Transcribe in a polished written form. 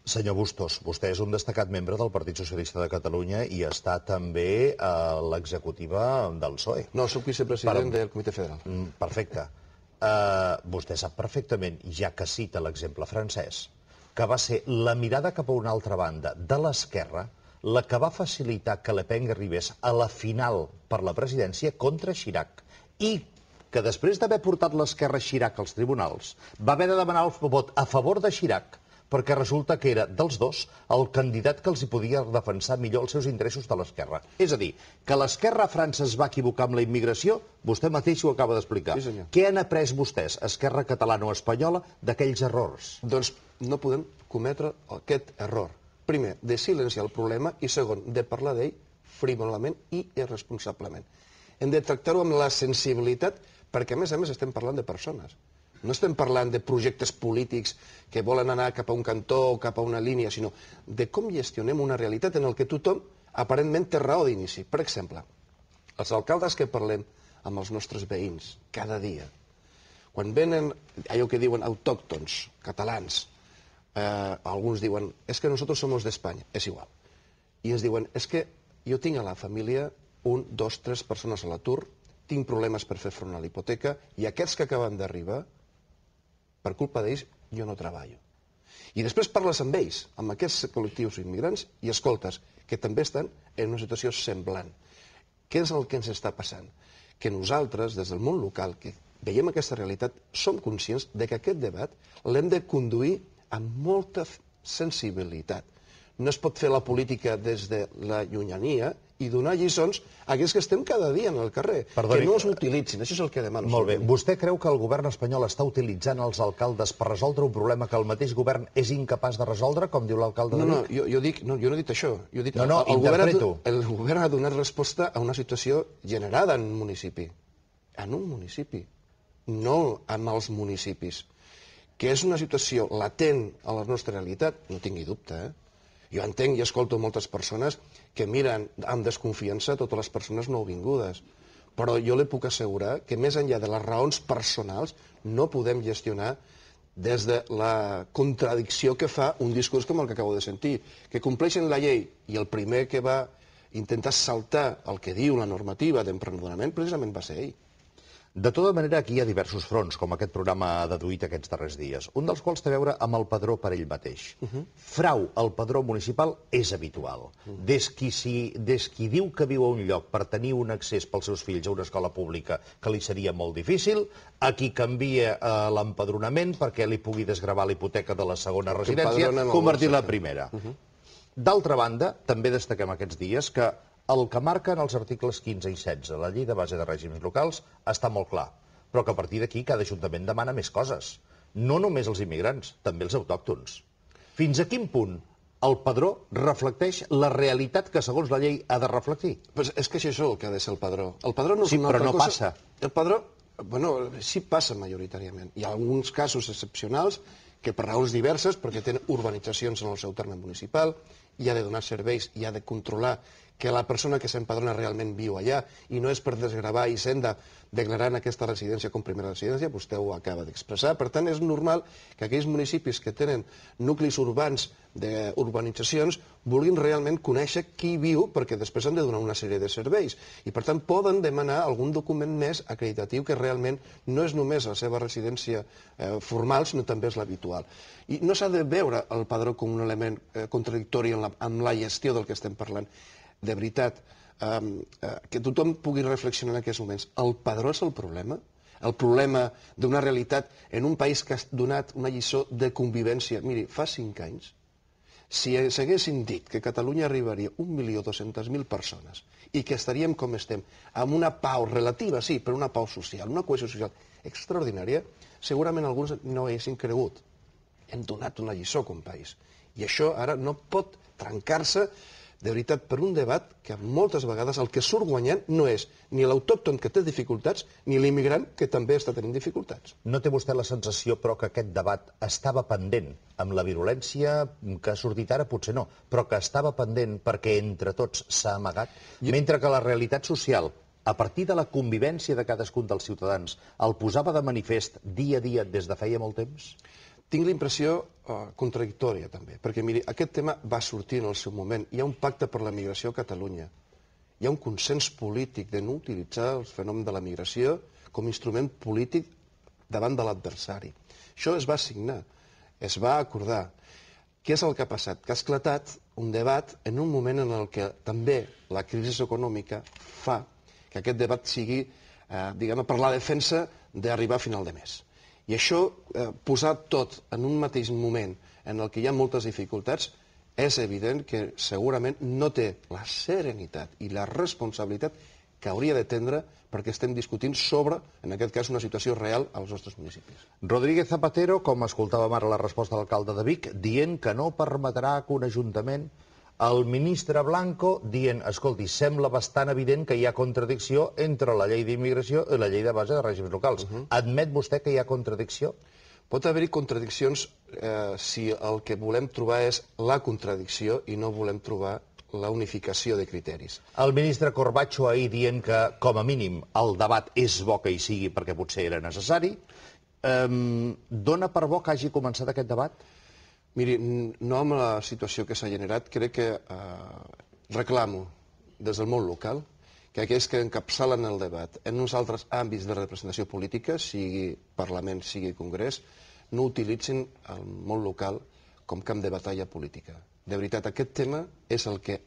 Senyor Bustos, vostè és un destacat membre del Partit Socialista de Catalunya i està també a l'executiva del PSOE. No, soc vicepresident del Comitè Federal. Perfecte. Vostè sap perfectament, ja que cita l'exemple francès, que va ser la mirada cap a una altra banda de l'esquerra la que va facilitar que Le Pen arribés a la final per la presidència contra Chirac i que després d'haver portat l'esquerra Chirac als tribunals va haver de demanar el vot a favor de Chirac perquè resulta que era dels dos el candidat que els hi podia defensar millor els seus interessos de l'esquerra. És a dir, que l'esquerra a França es va equivocar amb la immigració, vostè mateix ho acaba d'explicar. Sí, senyor. Què han après vostès, esquerra catalana o espanyola, d'aquells errors? Doncs no podem cometre aquest error. Primer, de silenciar el problema i segon, de parlar d'ell frívolament i irresponsablement. Hem de tractar-ho amb la sensibilitat perquè, a més, estem parlant de persones. No estem parlant de projectes polítics que volen anar cap a un cantó o cap a una línia, sinó de com gestionem una realitat en què tothom aparentment té raó d'inici. Per exemple, els alcaldes que parlem amb els nostres veïns cada dia, quan venen allò que diuen autòctons, catalans, alguns diuen, és que nosotros somos de España, és igual. I ens diuen, és que jo tinc a la família 1, 2, 3 persones a l'atur, tinc problemes per fer front a la hipoteca i aquests que acaben d'arribar, per culpa d'ells, jo no treballo. I després parles amb ells, amb aquests col·lectius immigrants, i escoltes que també estan en una situació semblant. Què és el que ens està passant? Que nosaltres, des del món local, que veiem aquesta realitat, som conscients de que aquest debat l'hem de conduir amb molta sensibilitat. No es pot fer la política des de la llunyania i donar lliçons a aquells que estem cada dia en el carrer. Perdoni, que no els utilitzin, això és el que demano. Molt bé. Vostè creu que el govern espanyol està utilitzant els alcaldes per resoldre un problema que el mateix govern és incapaç de resoldre, com diu l'alcalde de Vic? Jo no he dit això. Jo he dit, interpreto. El govern ha donat resposta a una situació generada en un municipi. En un municipi. No amb els municipis. Que és una situació latent a la nostra realitat, no tingui dubte, Jo entenc i escolto moltes persones que miren amb desconfiança totes les persones nouvingudes, però jo li puc assegurar que més enllà de les raons personals no podem gestionar des de la contradicció que fa un discurs com el que acabo de sentir, que compleixen la llei i el primer que va intentar saltar el que diu la normativa d'empresonament precisament va ser ell. De tota manera, aquí hi ha diversos fronts, com aquest programa ha deduït aquests darrers dies, un dels quals té a veure amb el padró per ell mateix. Frau al padró municipal és habitual. Des qui diu que viu a un lloc per tenir un accés pels seus fills a una escola pública que li seria molt difícil, a qui canvia l'empadronament perquè li pugui desgravar la hipoteca de la segona residència, convertir-la en primera. D'altra banda, també destaquem aquests dies que el que marquen els articles 15 i 16, la llei de base de règims locals, està molt clar, però que a partir d'aquí cada ajuntament demana més coses. No només els immigrants, també els autòctons. Fins a quin punt el padró reflecteix la realitat que segons la llei ha de reflectir? Pues és que això és el que ha de ser el padró. El padró no és una altra cosa. Sí, però no passa. El padró, bueno, sí passa majoritàriament. Hi ha alguns casos excepcionals que per raons diverses, perquè tenen urbanitzacions en el seu terme municipal, i ha de donar serveis i ha de controlar que la persona que s'empadrona realment viu allà i no és per desgravar Hisenda declarant aquesta residència com primera residència, vostè ho acaba d'expressar. Per tant, és normal que aquells municipis que tenen nuclis urbans d'urbanitzacions vulguin realment conèixer qui viu perquè després han de donar una sèrie de serveis. I per tant poden demanar algun document més acreditatiu que realment no és només la seva residència formal, sinó també és l'habitual. I no s'ha de veure el padró com un element contradictori amb la gestió del que estem parlant. De veritat, que tothom pugui reflexionar en aquests moments. El padró és el problema? El problema d'una realitat en un país que ha donat una lliçó de convivència. Miri, fa 5 anys, si s'haguessin dit que a Catalunya arribaria 1.200.000 persones i que estaríem com estem, amb una pau relativa, sí, però una pau social, una cohesió social extraordinària, segurament alguns no haguessin cregut. Hem donat una lliçó com a país. I això ara no pot trencar-se de veritat, per un debat que moltes vegades el que surt guanyant no és ni l'autòcton que té dificultats ni l'immigrant que també està tenint dificultats. No té vostè la sensació, però, que aquest debat estava pendent amb la virulència que ha sortit ara? Potser no, però que estava pendent perquè entre tots s'ha amagat? Mentre que la realitat social, a partir de la convivència de cadascun dels ciutadans, el posava de manifest dia a dia des de feia molt temps? Tinc la impressió contradictòria, també, perquè, miri, aquest tema va sortir en el seu moment. Hi ha un pacte per la migració a Catalunya. Hi ha un consens polític de no utilitzar el fenomen de la migració com a instrument polític davant de l'adversari. Això es va signar, es va acordar. Què és el que ha passat? Que ha esclatat un debat en un moment en el que també la crisi econòmica fa que aquest debat sigui, diguem-ne, per la defensa d'arribar a final de mes. I això, posar tot en un mateix moment en el que hi ha moltes dificultats, és evident que segurament no té la serenitat i la responsabilitat que hauria de tindre perquè estem discutint sobre, en aquest cas, una situació real als nostres municipis. Rodríguez Zapatero, com escoltàvem ara la resposta de l'alcalde de Vic, dient que no permetrà que un ajuntament, el ministre Blanco dient, escolti, sembla bastant evident que hi ha contradicció entre la llei d'immigració i la llei de base de règims locals. Admet vostè que hi ha contradicció? Pot haver-hi contradiccions si el que volem trobar és la contradicció i no volem trobar la unificació de criteris. El ministre Corbacho ahir dient que, com a mínim, el debat és bo que hi sigui perquè potser era necessari. Dona per bo que hagi començat aquest debat? Miri, no amb la situació que s'ha generat, crec que reclamo des del món local que aquells que encapçalen el debat en uns altres àmbits de representació política, sigui Parlament, sigui Congrés, no utilitzin el món local com camp de batalla política. De veritat, aquest tema és el que